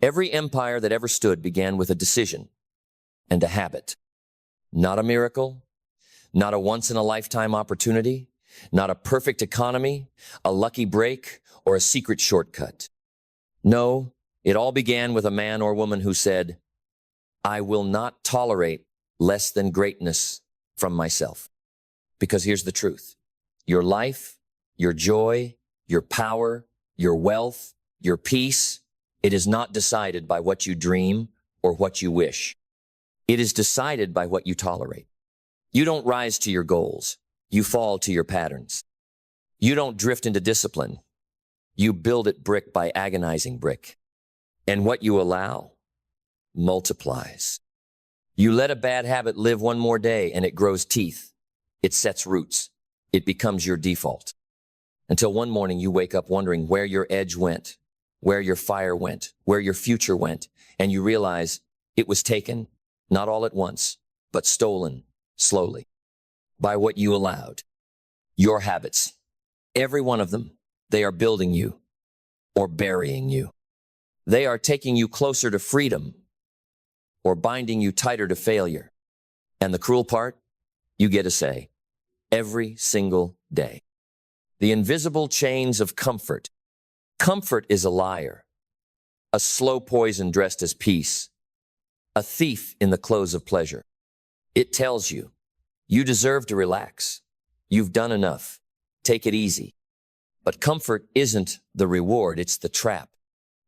Every empire that ever stood began with a decision and a habit. Not a miracle, not a once-in-a-lifetime opportunity, not a perfect economy, a lucky break, or a secret shortcut. No, it all began with a man or woman who said, I will not tolerate less than greatness from myself. Because here's the truth. Your life, your joy, your power, your wealth, your peace, it is not decided by what you dream or what you wish. It is decided by what you tolerate. You don't rise to your goals. You fall to your patterns. You don't drift into discipline. You build it brick by agonizing brick. And what you allow multiplies. You let a bad habit live one more day and it grows teeth. It sets roots. It becomes your default. Until one morning you wake up wondering where your edge went, where your fire went, where your future went, and you realize it was taken, not all at once, but stolen slowly by what you allowed. Your habits, every one of them, they are building you or burying you. They are taking you closer to freedom or binding you tighter to failure. And the cruel part, you get a say every single day. The invisible chains of comfort. Comfort is a liar, a slow poison dressed as peace, a thief in the clothes of pleasure. It tells you, you deserve to relax. You've done enough. Take it easy. But comfort isn't the reward, it's the trap.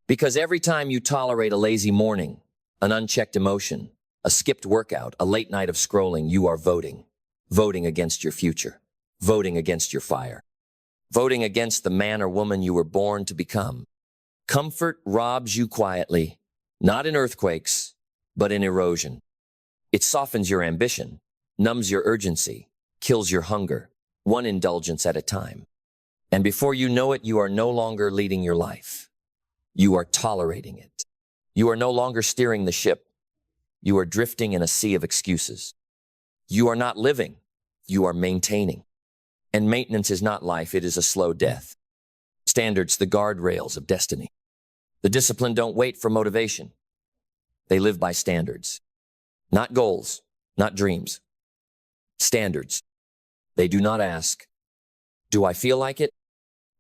Because every time you tolerate a lazy morning, an unchecked emotion, a skipped workout, a late night of scrolling, you are voting. Voting against your future. Voting against your fire. Voting against the man or woman you were born to become. Comfort robs you quietly, not in earthquakes, but in erosion. It softens your ambition, numbs your urgency, kills your hunger, one indulgence at a time. And before you know it, you are no longer leading your life. You are tolerating it. You are no longer steering the ship. You are drifting in a sea of excuses. You are not living. You are maintaining. And maintenance is not life, it is a slow death. Standards, the guardrails of destiny. The disciplined don't wait for motivation. They live by standards. Not goals, not dreams. Standards. They do not ask, do I feel like it?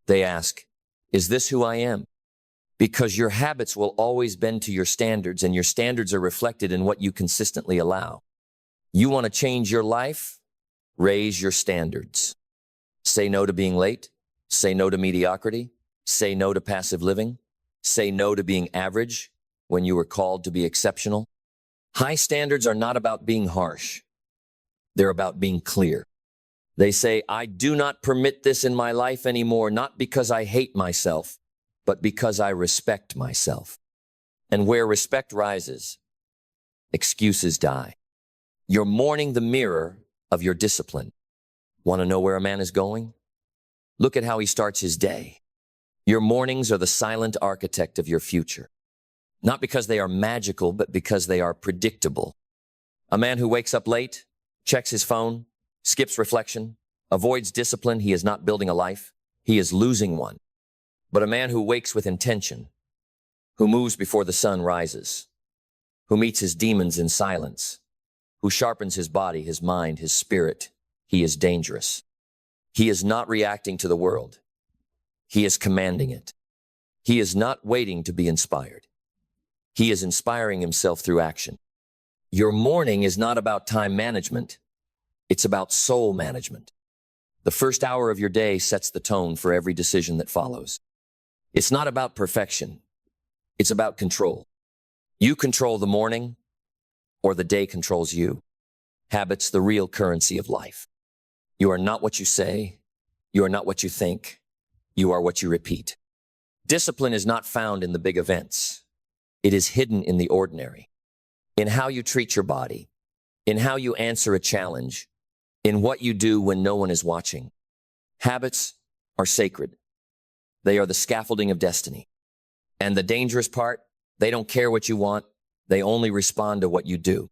They ask, is this who I am? Because your habits will always bend to your standards, and your standards are reflected in what you consistently allow. You want to change your life? Raise your standards. Say no to being late. Say no to mediocrity. Say no to passive living. Say no to being average when you were called to be exceptional. High standards are not about being harsh. They're about being clear. They say, I do not permit this in my life anymore, not because I hate myself, but because I respect myself. And where respect rises, excuses die. You're mourning the mirror of your discipline. Want to know where a man is going? Look at how he starts his day. Your mornings are the silent architect of your future. Not because they are magical, but because they are predictable. A man who wakes up late, checks his phone, skips reflection, avoids discipline, he is not building a life. He is losing one. But a man who wakes with intention, who moves before the sun rises, who meets his demons in silence, who sharpens his body, his mind, his spirit, he is dangerous. He is not reacting to the world. He is commanding it. He is not waiting to be inspired. He is inspiring himself through action. Your morning is not about time management. It's about soul management. The first hour of your day sets the tone for every decision that follows. It's not about perfection. It's about control. You control the morning, or the day controls you. Habits, the real currency of life. You are not what you say. You are not what you think. You are what you repeat. Discipline is not found in the big events. It is hidden in the ordinary. In how you treat your body, in how you answer a challenge, in what you do when no one is watching. Habits are sacred. They are the scaffolding of destiny. And the dangerous part, they don't care what you want. They only respond to what you do.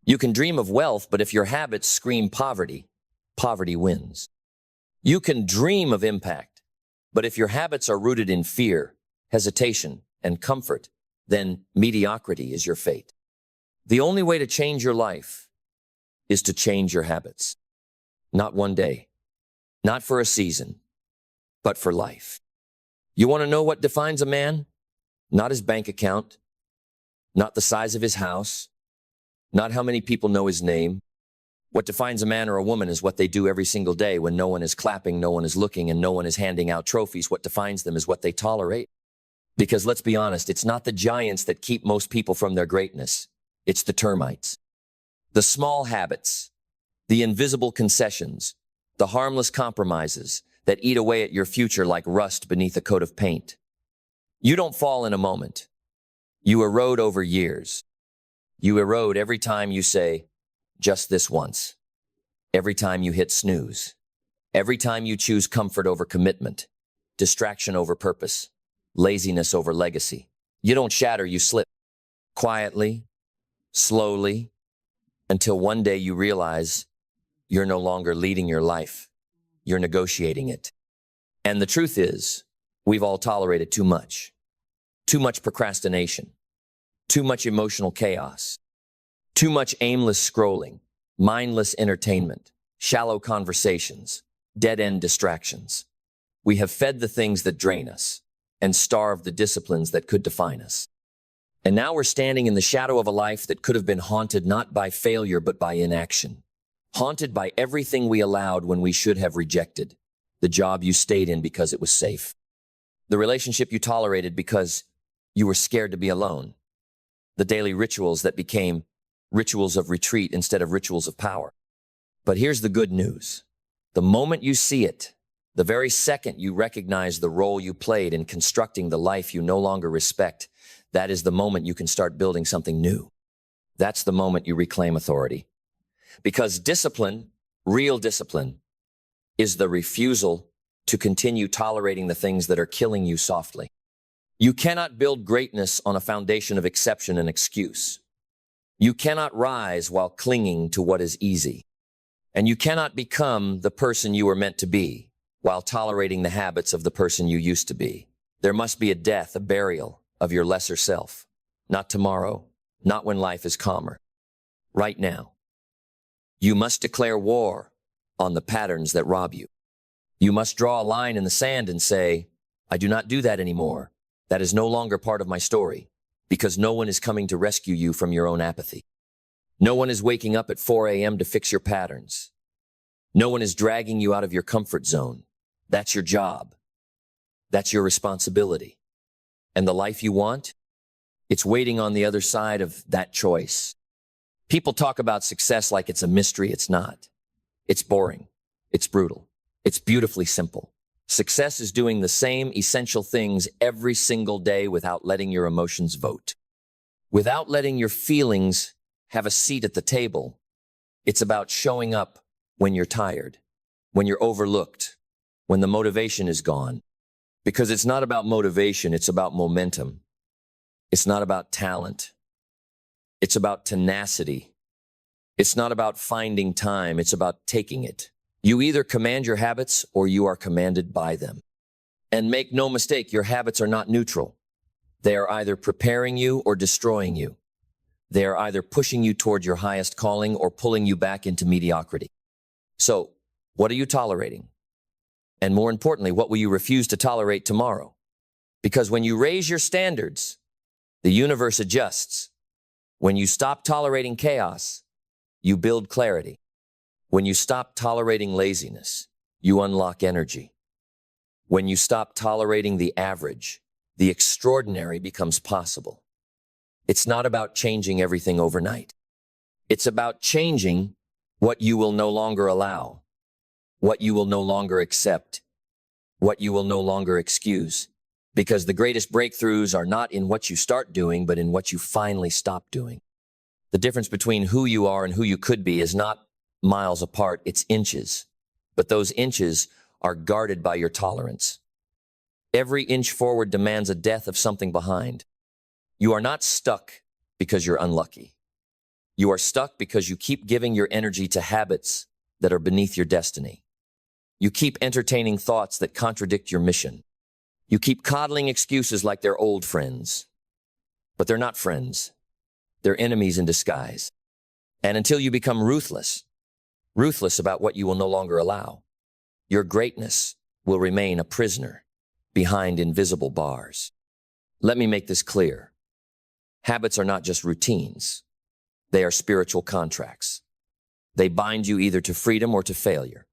You can dream of wealth, but if your habits scream poverty, poverty wins. You can dream of impact, but if your habits are rooted in fear, hesitation, and comfort, then mediocrity is your fate. The only way to change your life is to change your habits. Not one day, not for a season, but for life. You want to know what defines a man? Not his bank account, not the size of his house, not how many people know his name. What defines a man or a woman is what they do every single day when no one is clapping, no one is looking, and no one is handing out trophies. What defines them is what they tolerate. Because let's be honest, it's not the giants that keep most people from their greatness. It's the termites. The small habits, the invisible concessions, the harmless compromises that eat away at your future like rust beneath a coat of paint. You don't fall in a moment. You erode over years. You erode every time you say, just this once. Every time you hit snooze. Every time you choose comfort over commitment, distraction over purpose, laziness over legacy. You don't shatter, you slip. Quietly, slowly, until one day you realize you're no longer leading your life. You're negotiating it. And the truth is, we've all tolerated too much. Too much procrastination. Too much emotional chaos. Too much aimless scrolling, mindless entertainment, shallow conversations, dead-end distractions. We have fed the things that drain us and starved the disciplines that could define us. And now we're standing in the shadow of a life that could have been haunted not by failure but by inaction. Haunted by everything we allowed when we should have rejected. The job you stayed in because it was safe. The relationship you tolerated because you were scared to be alone. The daily rituals that became rituals of retreat instead of rituals of power. But here's the good news. The moment you see it, the very second you recognize the role you played in constructing the life you no longer respect, that is the moment you can start building something new. That's the moment you reclaim authority. Because discipline, real discipline, is the refusal to continue tolerating the things that are killing you softly. You cannot build greatness on a foundation of exception and excuse. You cannot rise while clinging to what is easy. And you cannot become the person you were meant to be while tolerating the habits of the person you used to be. There must be a death, a burial of your lesser self. Not tomorrow, not when life is calmer. Right now. You must declare war on the patterns that rob you. You must draw a line in the sand and say, I do not do that anymore. That is no longer part of my story, because no one is coming to rescue you from your own apathy. No one is waking up at 4 a.m. to fix your patterns. No one is dragging you out of your comfort zone. That's your job. That's your responsibility. And the life you want? It's waiting on the other side of that choice. People talk about success like it's a mystery. It's not. It's boring. It's brutal. It's beautifully simple. Success is doing the same essential things every single day without letting your emotions vote. Without letting your feelings have a seat at the table. It's about showing up when you're tired, when you're overlooked, when the motivation is gone. Because it's not about motivation, it's about momentum. It's not about talent. It's about tenacity. It's not about finding time, it's about taking it. You either command your habits or you are commanded by them. And make no mistake, your habits are not neutral. They are either preparing you or destroying you. They are either pushing you toward your highest calling or pulling you back into mediocrity. So, what are you tolerating? And more importantly, what will you refuse to tolerate tomorrow? Because when you raise your standards, the universe adjusts. When you stop tolerating chaos, you build clarity. When you stop tolerating laziness, you unlock energy. When you stop tolerating the average, the extraordinary becomes possible. It's not about changing everything overnight. It's about changing what you will no longer allow, what you will no longer accept, what you will no longer excuse. Because the greatest breakthroughs are not in what you start doing, but in what you finally stop doing. The difference between who you are and who you could be is not miles apart, it's inches. But those inches are guarded by your tolerance. Every inch forward demands a death of something behind. You are not stuck because you're unlucky. You are stuck because you keep giving your energy to habits that are beneath your destiny. You keep entertaining thoughts that contradict your mission. You keep coddling excuses like they're old friends. But they're not friends. They're enemies in disguise. And until you become ruthless about what you will no longer allow, your greatness will remain a prisoner behind invisible bars. Let me make this clear. Habits are not just routines. They are spiritual contracts. They bind you either to freedom or to failure.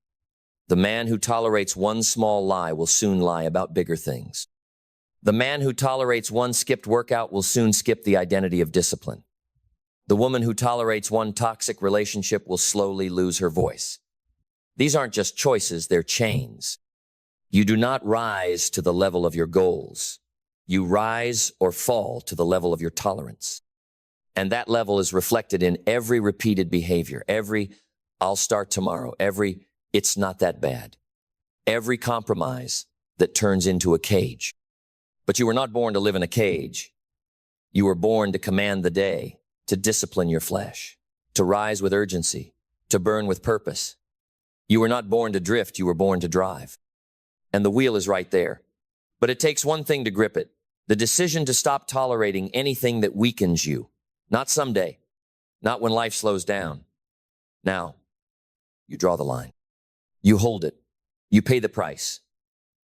The man who tolerates one small lie will soon lie about bigger things. The man who tolerates one skipped workout will soon skip the identity of discipline. The woman who tolerates one toxic relationship will slowly lose her voice. These aren't just choices, they're chains. You do not rise to the level of your goals. You rise or fall to the level of your tolerance. And that level is reflected in every repeated behavior, every "I'll start tomorrow," every "it's not that bad," every compromise that turns into a cage. But you were not born to live in a cage. You were born to command the day, to discipline your flesh, to rise with urgency, to burn with purpose. You were not born to drift, you were born to drive. And the wheel is right there. But it takes one thing to grip it, the decision to stop tolerating anything that weakens you. Not someday, not when life slows down. Now, you draw the line. You hold it. You pay the price.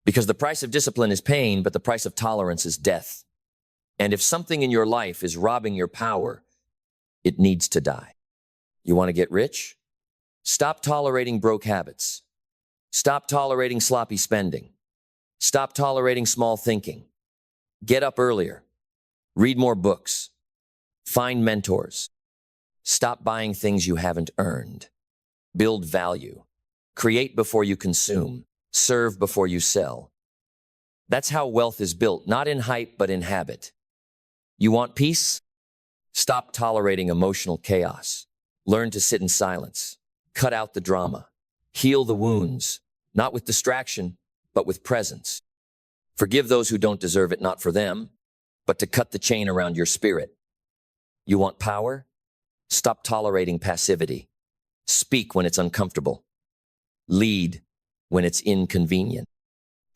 Because the price of discipline is pain, but the price of tolerance is death. And if something in your life is robbing your power, it needs to die. You want to get rich? Stop tolerating broke habits. Stop tolerating sloppy spending. Stop tolerating small thinking. Get up earlier. Read more books. Find mentors. Stop buying things you haven't earned. Build value. Create before you consume. Serve before you sell. That's how wealth is built, not in hype, but in habit. You want peace? Stop tolerating emotional chaos. Learn to sit in silence. Cut out the drama. Heal the wounds, not with distraction, but with presence. Forgive those who don't deserve it, not for them, but to cut the chain around your spirit. You want power? Stop tolerating passivity. Speak when it's uncomfortable. Lead when it's inconvenient.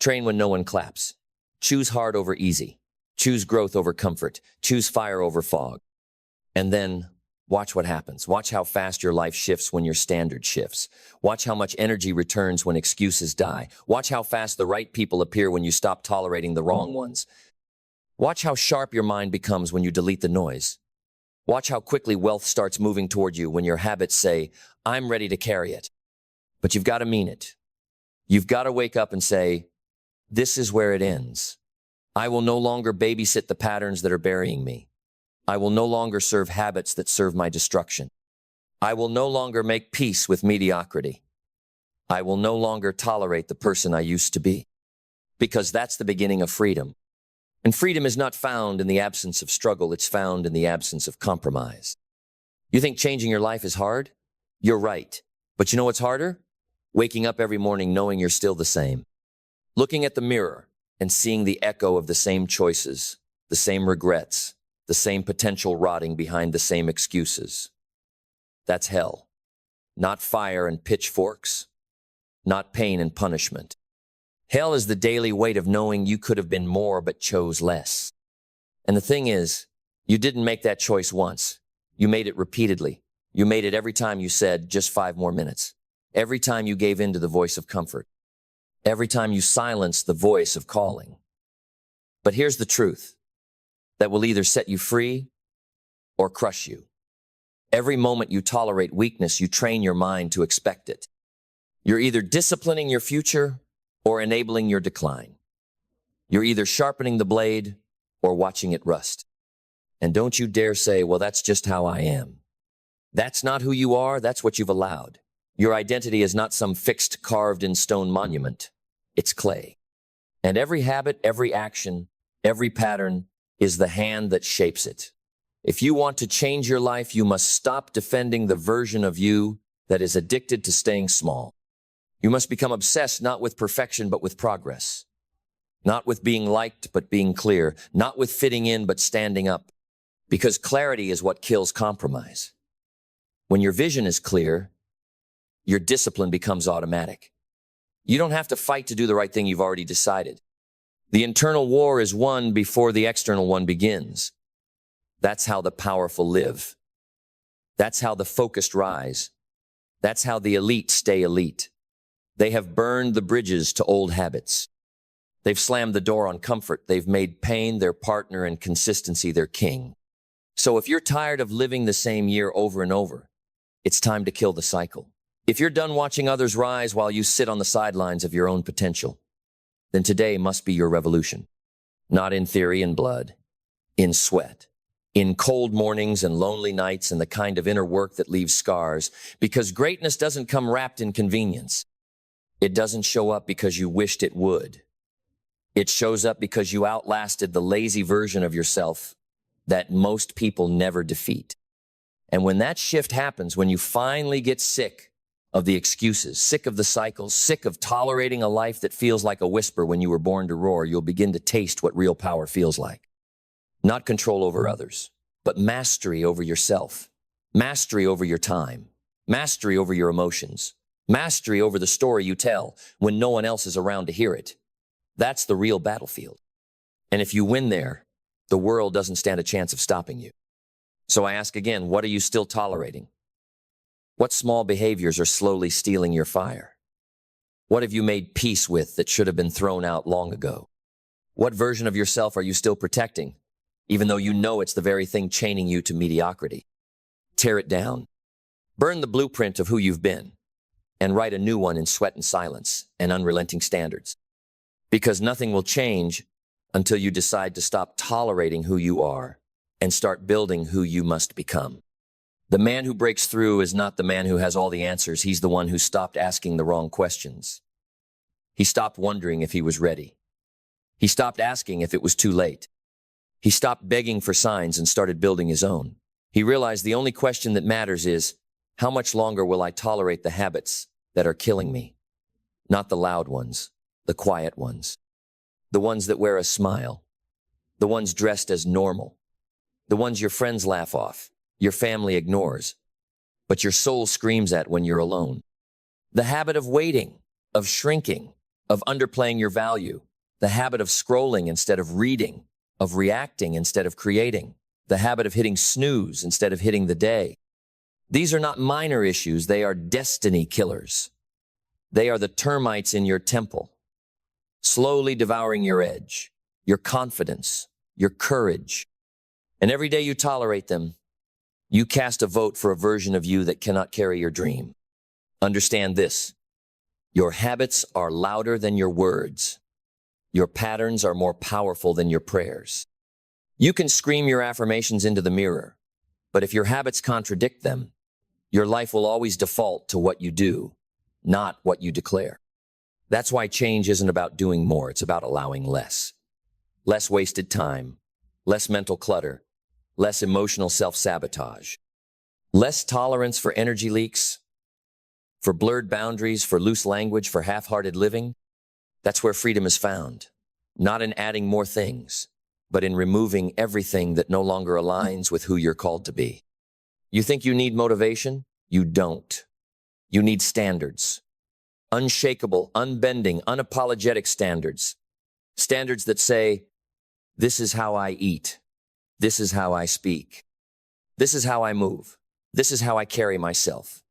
Train when no one claps. Choose hard over easy. Choose growth over comfort. Choose fire over fog. And then watch what happens. Watch how fast your life shifts when your standard shifts. Watch how much energy returns when excuses die. Watch how fast the right people appear when you stop tolerating the wrong ones. Watch how sharp your mind becomes when you delete the noise. Watch how quickly wealth starts moving toward you when your habits say, "I'm ready to carry it." But you've got to mean it. You've got to wake up and say, "This is where it ends. I will no longer babysit the patterns that are burying me. I will no longer serve habits that serve my destruction. I will no longer make peace with mediocrity. I will no longer tolerate the person I used to be." Because that's the beginning of freedom. And freedom is not found in the absence of struggle, it's found in the absence of compromise. You think changing your life is hard? You're right. But you know what's harder? Waking up every morning knowing you're still the same. Looking at the mirror and seeing the echo of the same choices, the same regrets, the same potential rotting behind the same excuses. That's hell. Not fire and pitchforks. Not pain and punishment. Hell is the daily weight of knowing you could have been more but chose less. And the thing is, you didn't make that choice once. You made it repeatedly. You made it every time you said, "Just 5 more minutes." Every time you gave in to the voice of comfort. Every time you silenced the voice of calling. But here's the truth that will either set you free or crush you. Every moment you tolerate weakness, you train your mind to expect it. You're either disciplining your future or enabling your decline. You're either sharpening the blade or watching it rust. And don't you dare say, "Well, that's just how I am." That's not who you are, that's what you've allowed. Your identity is not some fixed, carved-in-stone monument. It's clay. And every habit, every action, every pattern is the hand that shapes it. If you want to change your life, you must stop defending the version of you that is addicted to staying small. You must become obsessed not with perfection, but with progress. Not with being liked, but being clear. Not with fitting in, but standing up. Because clarity is what kills compromise. When your vision is clear, your discipline becomes automatic. You don't have to fight to do the right thing, you've already decided. The internal war is won before the external one begins. That's how the powerful live. That's how the focused rise. That's how the elite stay elite. They have burned the bridges to old habits. They've slammed the door on comfort. They've made pain their partner and consistency their king. So if you're tired of living the same year over and over, it's time to kill the cycle. If you're done watching others rise while you sit on the sidelines of your own potential, then today must be your revolution. Not in theory and blood, in sweat, in cold mornings and lonely nights and the kind of inner work that leaves scars, because greatness doesn't come wrapped in convenience. It doesn't show up because you wished it would. It shows up because you outlasted the lazy version of yourself that most people never defeat. And when that shift happens, when you finally get sick of the excuses, sick of the cycles, sick of tolerating a life that feels like a whisper when you were born to roar, you'll begin to taste what real power feels like. Not control over others, but mastery over yourself, mastery over your time, mastery over your emotions, mastery over the story you tell when no one else is around to hear it. That's the real battlefield. And if you win there, the world doesn't stand a chance of stopping you. So I ask again, what are you still tolerating? What small behaviors are slowly stealing your fire? What have you made peace with that should have been thrown out long ago? What version of yourself are you still protecting, even though you know it's the very thing chaining you to mediocrity? Tear it down. Burn the blueprint of who you've been and write a new one in sweat and silence and unrelenting standards. Because nothing will change until you decide to stop tolerating who you are and start building who you must become. The man who breaks through is not the man who has all the answers. He's the one who stopped asking the wrong questions. He stopped wondering if he was ready. He stopped asking if it was too late. He stopped begging for signs and started building his own. He realized the only question that matters is, how much longer will I tolerate the habits that are killing me? Not the loud ones, the quiet ones, the ones that wear a smile, the ones dressed as normal, the ones your friends laugh off, your family ignores, but your soul screams at when you're alone. The habit of waiting, of shrinking, of underplaying your value, the habit of scrolling instead of reading, of reacting instead of creating, the habit of hitting snooze instead of hitting the day. These are not minor issues, they are destiny killers. They are the termites in your temple, slowly devouring your edge, your confidence, your courage. And every day you tolerate them, you cast a vote for a version of you that cannot carry your dream. Understand this. Your habits are louder than your words. Your patterns are more powerful than your prayers. You can scream your affirmations into the mirror, but if your habits contradict them, your life will always default to what you do, not what you declare. That's why change isn't about doing more, it's about allowing less. Less wasted time, less mental clutter, less emotional self-sabotage, less tolerance for energy leaks, for blurred boundaries, for loose language, for half-hearted living. That's where freedom is found, not in adding more things, but in removing everything that no longer aligns with who you're called to be. You think you need motivation? You don't. You need standards. Unshakable, unbending, unapologetic standards. Standards that say, this is how I eat. This is how I speak. This is how I move. This is how I carry myself.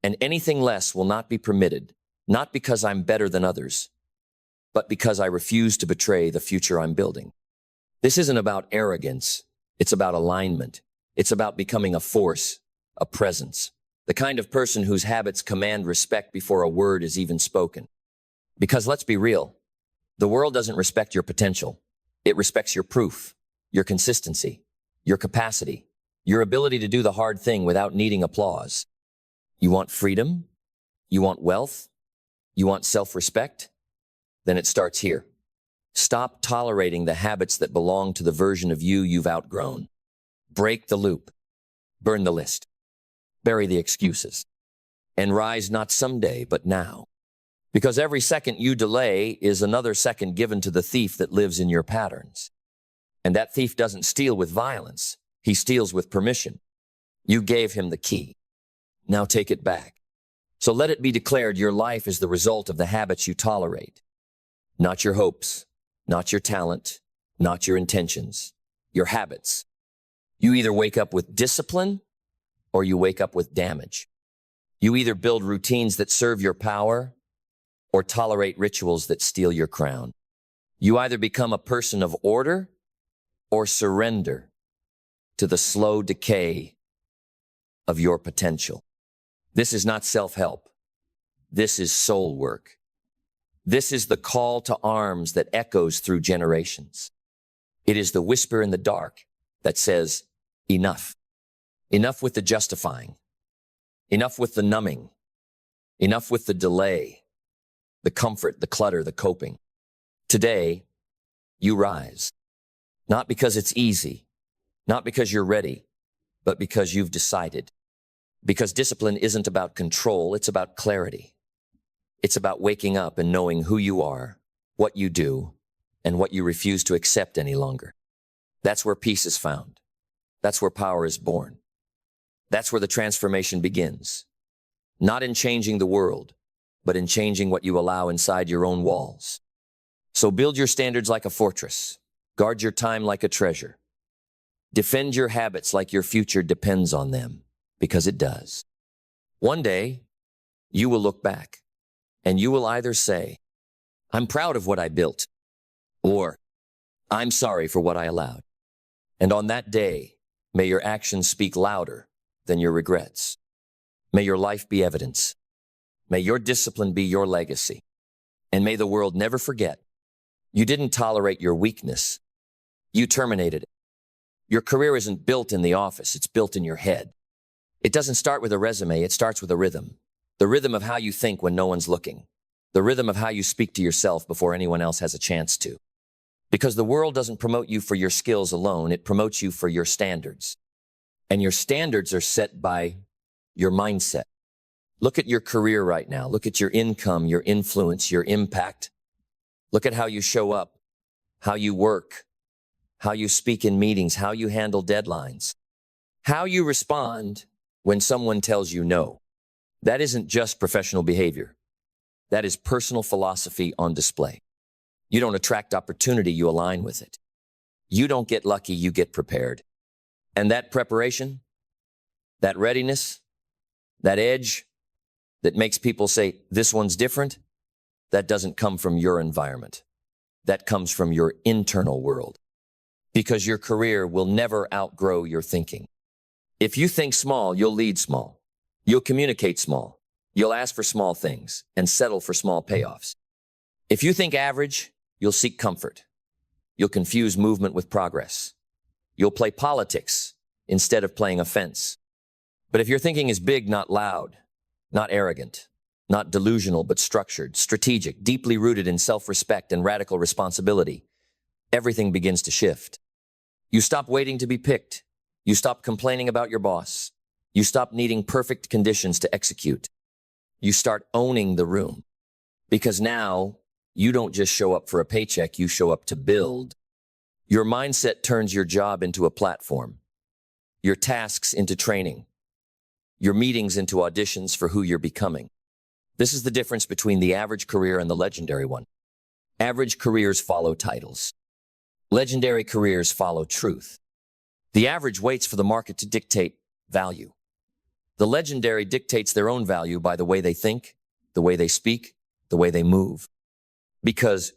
And anything less will not be permitted, not because I'm better than others, but because I refuse to betray the future I'm building. This isn't about arrogance. It's about alignment. It's about becoming a force, a presence, the kind of person whose habits command respect before a word is even spoken. Because let's be real, the world doesn't respect your potential. It respects your proof, your consistency, your capacity, your ability to do the hard thing without needing applause. You want freedom? You want wealth? You want self-respect? Then it starts here. Stop tolerating the habits that belong to the version of you you've outgrown. Break the loop. Burn the list. Bury the excuses. And rise not someday, but now. Because every second you delay is another second given to the thief that lives in your patterns. And that thief doesn't steal with violence. He steals with permission. You gave him the key. Now take it back. So let it be declared your life is the result of the habits you tolerate. Not your hopes, not your talent, not your intentions, your habits. You either wake up with discipline or you wake up with damage. You either build routines that serve your power or tolerate rituals that steal your crown. You either become a person of order or surrender to the slow decay of your potential. This is not self-help. This is soul work. This is the call to arms that echoes through generations. It is the whisper in the dark that says, enough. Enough with the justifying. Enough with the numbing. Enough with the delay, the comfort, the clutter, the coping. Today, you rise. Not because it's easy, not because you're ready, but because you've decided. Because discipline isn't about control, it's about clarity. It's about waking up and knowing who you are, what you do, and what you refuse to accept any longer. That's where peace is found. That's where power is born. That's where the transformation begins. Not in changing the world, but in changing what you allow inside your own walls. So build your standards like a fortress. Guard your time like a treasure. Defend your habits like your future depends on them, because it does. One day, you will look back, and you will either say, I'm proud of what I built, or I'm sorry for what I allowed. And on that day, may your actions speak louder than your regrets. May your life be evidence. May your discipline be your legacy. And may the world never forget, you didn't tolerate your weakness. You terminated it. Your career isn't built in the office, it's built in your head. It doesn't start with a resume, it starts with a rhythm. The rhythm of how you think when no one's looking. The rhythm of how you speak to yourself before anyone else has a chance to. Because the world doesn't promote you for your skills alone, it promotes you for your standards. And your standards are set by your mindset. Look at your career right now. Look at your income, your influence, your impact. Look at how you show up, how you work, how you speak in meetings, how you handle deadlines, how you respond when someone tells you no. That isn't just professional behavior. That is personal philosophy on display. You don't attract opportunity, you align with it. You don't get lucky, you get prepared. And that preparation, that readiness, that edge that makes people say, this one's different, that doesn't come from your environment. That comes from your internal world. Because your career will never outgrow your thinking. If you think small, you'll lead small. You'll communicate small. You'll ask for small things and settle for small payoffs. If you think average, you'll seek comfort. You'll confuse movement with progress. You'll play politics instead of playing offense. But if your thinking is big, not loud, not arrogant, not delusional, but structured, strategic, deeply rooted in self-respect and radical responsibility, everything begins to shift. You stop waiting to be picked. You stop complaining about your boss. You stop needing perfect conditions to execute. You start owning the room. Because now, you don't just show up for a paycheck, you show up to build. Your mindset turns your job into a platform, your tasks into training, your meetings into auditions for who you're becoming. This is the difference between the average career and the legendary one. Average careers follow titles. Legendary careers follow truth. The average waits for the market to dictate value. The legendary dictates their own value by the way they think, the way they speak, the way they move. Because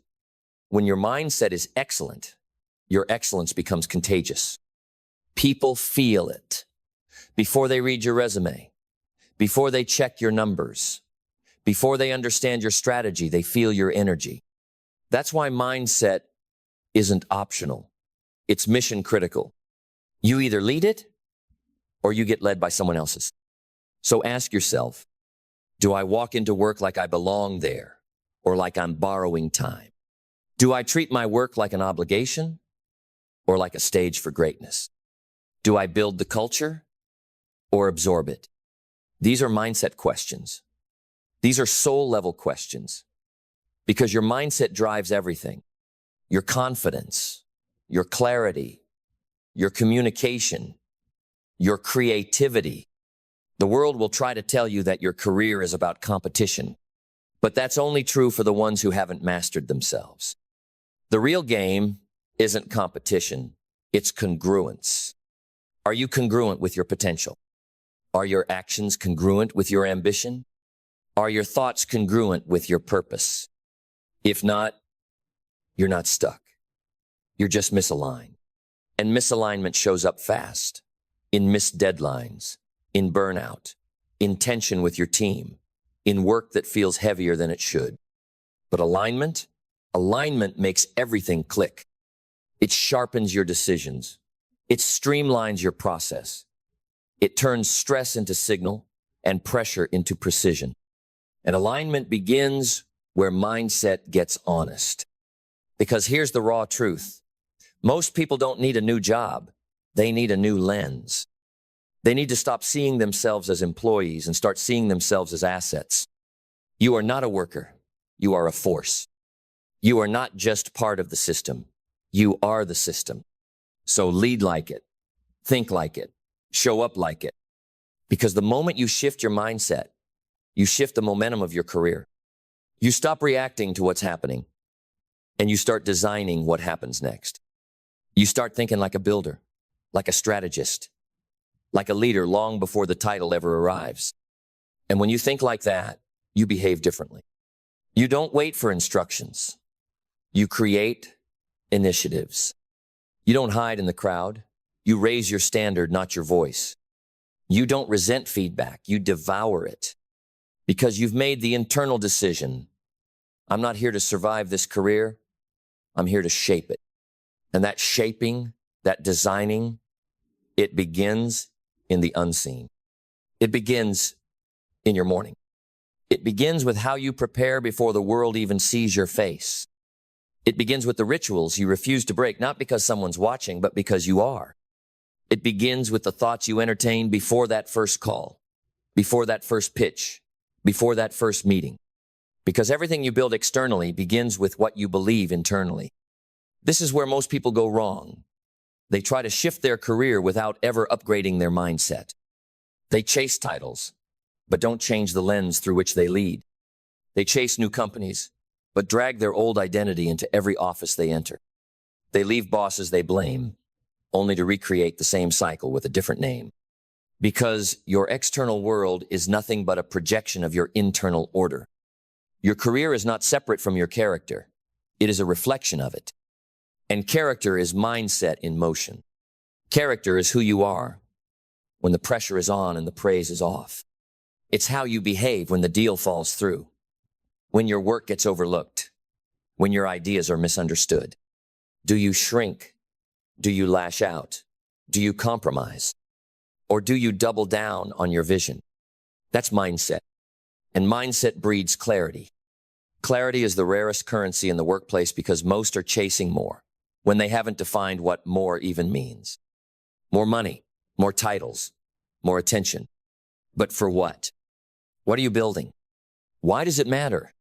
when your mindset is excellent, your excellence becomes contagious. People feel it. Before they read your resume, before they check your numbers, before they understand your strategy, they feel your energy. That's why mindset isn't optional. It's mission critical. You either lead it or you get led by someone else's. So ask yourself, do I walk into work like I belong there or like I'm borrowing time? Do I treat my work like an obligation or like a stage for greatness? Do I build the culture or absorb it? These are mindset questions. These are soul-level questions because your mindset drives everything. Your confidence, your clarity, your communication, your creativity. The world will try to tell you that your career is about competition, but that's only true for the ones who haven't mastered themselves. The real game isn't competition, it's congruence. Are you congruent with your potential? Are your actions congruent with your ambition? Are your thoughts congruent with your purpose? If not, you're not stuck. You're just misaligned. And misalignment shows up fast, in missed deadlines, in burnout, in tension with your team, in work that feels heavier than it should. But alignment makes everything click. It sharpens your decisions. It streamlines your process. It turns stress into signal and pressure into precision. And alignment begins where mindset gets honest. Because here's the raw truth. Most people don't need a new job. They need a new lens. They need to stop seeing themselves as employees and start seeing themselves as assets. You are not a worker. You are a force. You are not just part of the system. You are the system. So lead like it. Think like it. Show up like it. Because the moment you shift your mindset, you shift the momentum of your career. You stop reacting to what's happening, and you start designing what happens next. You start thinking like a builder, like a strategist, like a leader long before the title ever arrives. And when you think like that, you behave differently. You don't wait for instructions. You create initiatives. You don't hide in the crowd. You raise your standard, not your voice. You don't resent feedback. You devour it. Because you've made the internal decision. I'm not here to survive this career. I'm here to shape it. And that shaping, that designing, it begins in the unseen. It begins in your morning. It begins with how you prepare before the world even sees your face. It begins with the rituals you refuse to break, not because someone's watching, but because you are. It begins with the thoughts you entertain before that first call, before that first pitch, before that first meeting. Because everything you build externally begins with what you believe internally. This is where most people go wrong. They try to shift their career without ever upgrading their mindset. They chase titles, but don't change the lens through which they lead. They chase new companies, but drag their old identity into every office they enter. They leave bosses they blame, only to recreate the same cycle with a different name. Because your external world is nothing but a projection of your internal order. Your career is not separate from your character. It is a reflection of it. And character is mindset in motion. Character is who you are when the pressure is on and the praise is off. It's how you behave when the deal falls through, when your work gets overlooked, when your ideas are misunderstood. Do you shrink? Do you lash out? Do you compromise? Or do you double down on your vision? That's mindset. And mindset breeds clarity. Clarity is the rarest currency in the workplace because most are chasing more when they haven't defined what more even means. More money, more titles, more attention. But for what? What are you building? Why does it matter?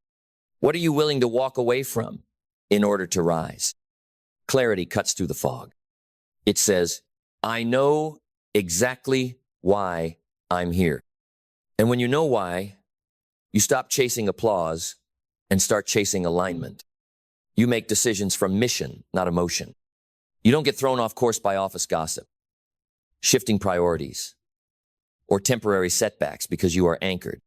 What are you willing to walk away from in order to rise? Clarity cuts through the fog. It says, I know exactly why I'm here. And when you know why, you stop chasing applause and start chasing alignment. You make decisions from mission, not emotion. You don't get thrown off course by office gossip, shifting priorities, or temporary setbacks because you are anchored.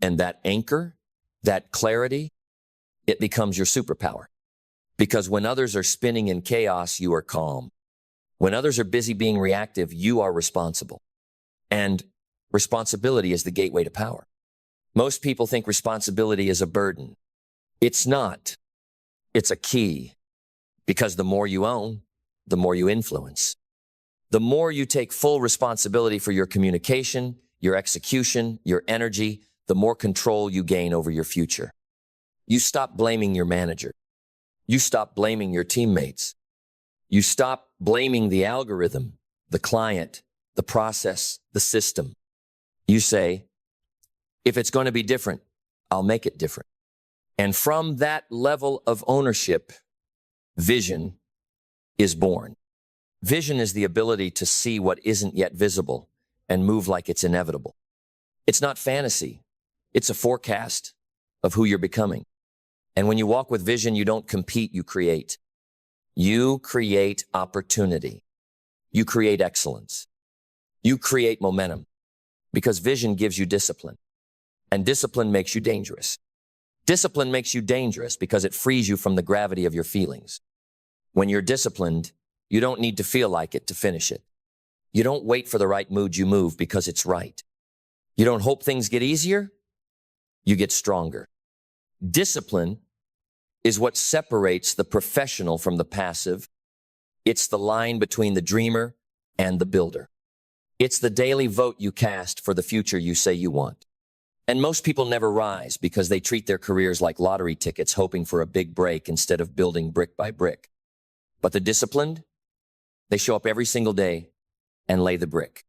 And that anchor, that clarity, it becomes your superpower. Because when others are spinning in chaos, you are calm. When others are busy being reactive, you are responsible. And responsibility is the gateway to power. Most people think responsibility is a burden. It's not. It's a key. Because the more you own, the more you influence. The more you take full responsibility for your communication, your execution, your energy, the more control you gain over your future. You stop blaming your manager. You stop blaming your teammates. You stop blaming the algorithm, the client, the process, the system. You say, if it's going to be different, I'll make it different. And from that level of ownership, vision is born. Vision is the ability to see what isn't yet visible and move like it's inevitable. It's not fantasy. It's a forecast of who you're becoming. And when you walk with vision, you don't compete, you create. You create opportunity. You create excellence. You create momentum because vision gives you discipline, and discipline makes you dangerous. Discipline makes you dangerous because it frees you from the gravity of your feelings. When you're disciplined, you don't need to feel like it to finish it. You don't wait for the right mood, you move because it's right. You don't hope things get easier, you get stronger. Discipline is what separates the professional from the passive. It's the line between the dreamer and the builder. It's the daily vote you cast for the future you say you want. And most people never rise because they treat their careers like lottery tickets, hoping for a big break instead of building brick by brick. But the disciplined, they show up every single day and lay the brick.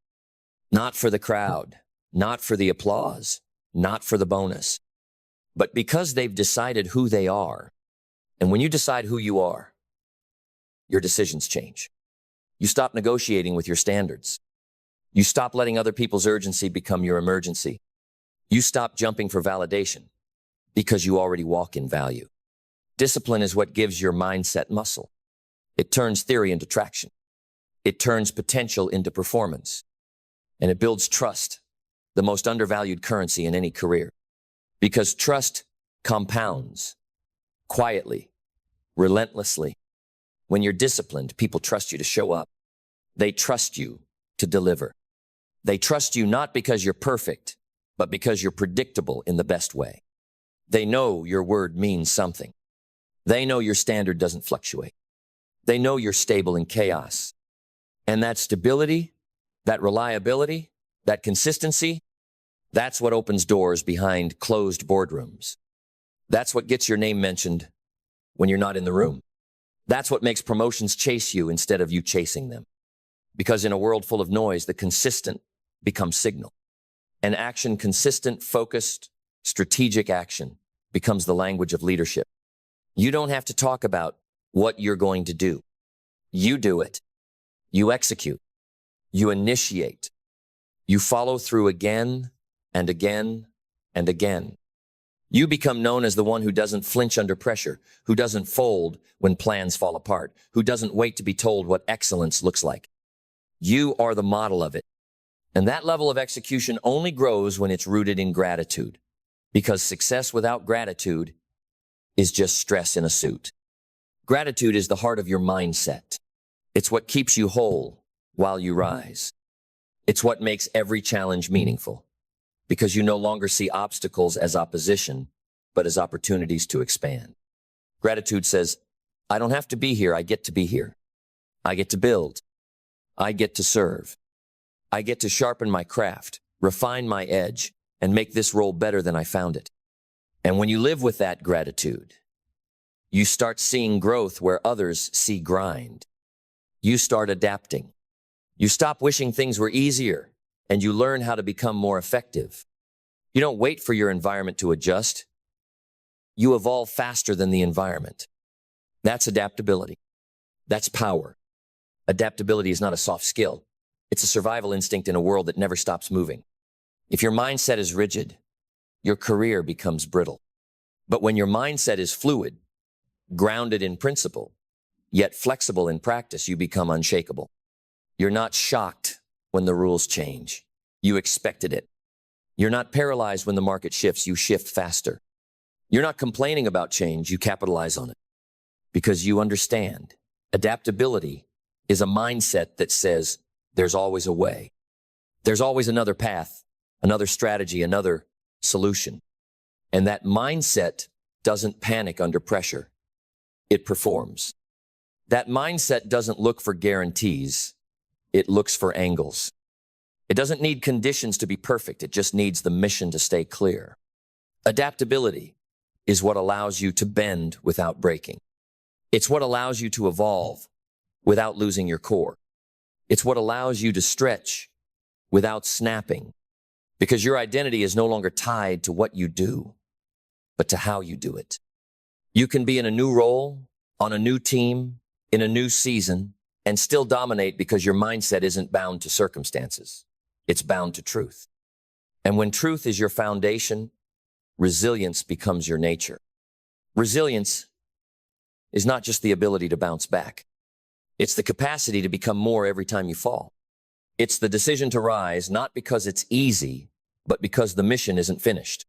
Not for the crowd, not for the applause, not for the bonus, but because they've decided who they are. And when you decide who you are, your decisions change. You stop negotiating with your standards. You stop letting other people's urgency become your emergency. You stop jumping for validation because you already walk in value. Discipline is what gives your mindset muscle. It turns theory into traction. It turns potential into performance. And it builds trust, the most undervalued currency in any career. Because trust compounds quietly, relentlessly. When you're disciplined, people trust you to show up. They trust you to deliver. They trust you not because you're perfect, but because you're predictable in the best way. They know your word means something. They know your standard doesn't fluctuate. They know you're stable in chaos. And that stability, that reliability, that consistency, that's what opens doors behind closed boardrooms. That's what gets your name mentioned when you're not in the room. That's what makes promotions chase you instead of you chasing them. Because in a world full of noise, the consistent becomes signal. And action, consistent, focused, strategic action becomes the language of leadership. You don't have to talk about what you're going to do. You do it. You execute. You initiate. You follow through again and again and again. You become known as the one who doesn't flinch under pressure, who doesn't fold when plans fall apart, who doesn't wait to be told what excellence looks like. You are the model of it. And that level of execution only grows when it's rooted in gratitude, because success without gratitude is just stress in a suit. Gratitude is the heart of your mindset. It's what keeps you whole while you rise. It's what makes every challenge meaningful, because you no longer see obstacles as opposition, but as opportunities to expand. Gratitude says, I don't have to be here, I get to be here. I get to build. I get to serve. I get to sharpen my craft, refine my edge, and make this role better than I found it. And when you live with that gratitude, you start seeing growth where others see grind. You start adapting. You stop wishing things were easier, and you learn how to become more effective. You don't wait for your environment to adjust. You evolve faster than the environment. That's adaptability. That's power. Adaptability is not a soft skill. It's a survival instinct in a world that never stops moving. If your mindset is rigid, your career becomes brittle. But when your mindset is fluid, grounded in principle, yet flexible in practice, you become unshakable. You're not shocked when the rules change. You expected it. You're not paralyzed when the market shifts. You shift faster. You're not complaining about change. You capitalize on it. Because you understand, adaptability is a mindset that says there's always a way. There's always another path, another strategy, another solution. And that mindset doesn't panic under pressure. It performs. That mindset doesn't look for guarantees. It looks for angles. It doesn't need conditions to be perfect. It just needs the mission to stay clear. Adaptability is what allows you to bend without breaking. It's what allows you to evolve without losing your core. It's what allows you to stretch without snapping, because your identity is no longer tied to what you do, but to how you do it. You can be in a new role, on a new team, in a new season, and still dominate because your mindset isn't bound to circumstances. It's bound to truth. And when truth is your foundation, resilience becomes your nature. Resilience is not just the ability to bounce back. It's the capacity to become more every time you fall. It's the decision to rise, not because it's easy, but because the mission isn't finished.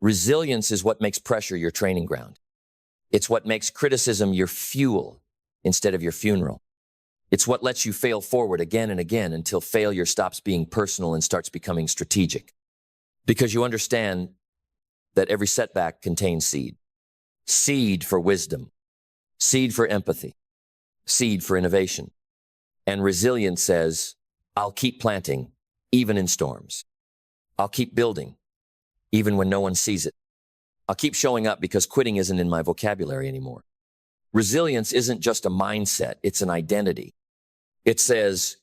Resilience is what makes pressure your training ground. It's what makes criticism your fuel instead of your funeral. It's what lets you fail forward again and again until failure stops being personal and starts becoming strategic. Because you understand that every setback contains seed. Seed for wisdom, seed for empathy, seed for innovation. And resilience says, I'll keep planting, even in storms. I'll keep building, even when no one sees it. I'll keep showing up because quitting isn't in my vocabulary anymore. Resilience isn't just a mindset, it's an identity. It says,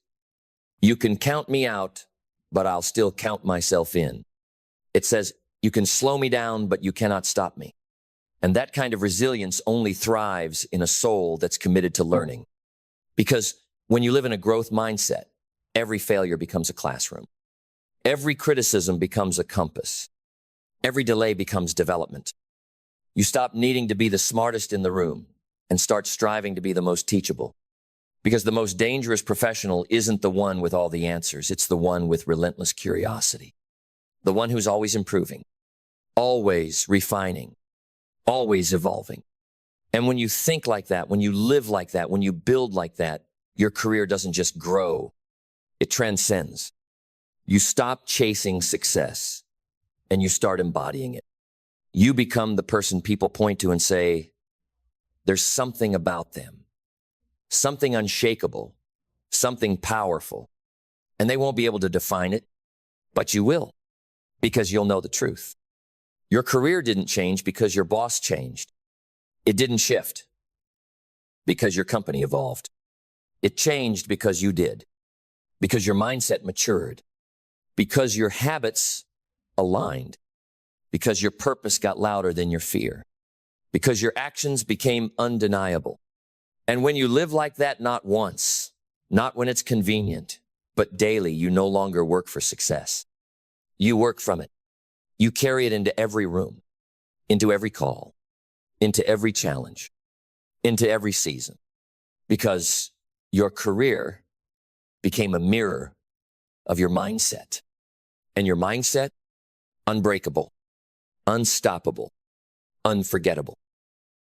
you can count me out, but I'll still count myself in. It says, you can slow me down, but you cannot stop me. And that kind of resilience only thrives in a soul that's committed to learning. Because when you live in a growth mindset, every failure becomes a classroom. Every criticism becomes a compass. Every delay becomes development. You stop needing to be the smartest in the room and start striving to be the most teachable. Because the most dangerous professional isn't the one with all the answers. It's the one with relentless curiosity. The one who's always improving, always refining, always evolving. And when you think like that, when you live like that, when you build like that, your career doesn't just grow, it transcends. You stop chasing success and you start embodying it. You become the person people point to and say, there's something about them, something unshakable, something powerful. And they won't be able to define it, but you will, because you'll know the truth. Your career didn't change because your boss changed. It didn't shift because your company evolved. It changed because you did, because your mindset matured, because your habits aligned, because your purpose got louder than your fear, because your actions became undeniable. And when you live like that, not once, not when it's convenient, but daily, you no longer work for success. You work from it. You carry it into every room, into every call, into every challenge, into every season, because your career became a mirror of your mindset. And your mindset, unbreakable, unstoppable, unforgettable.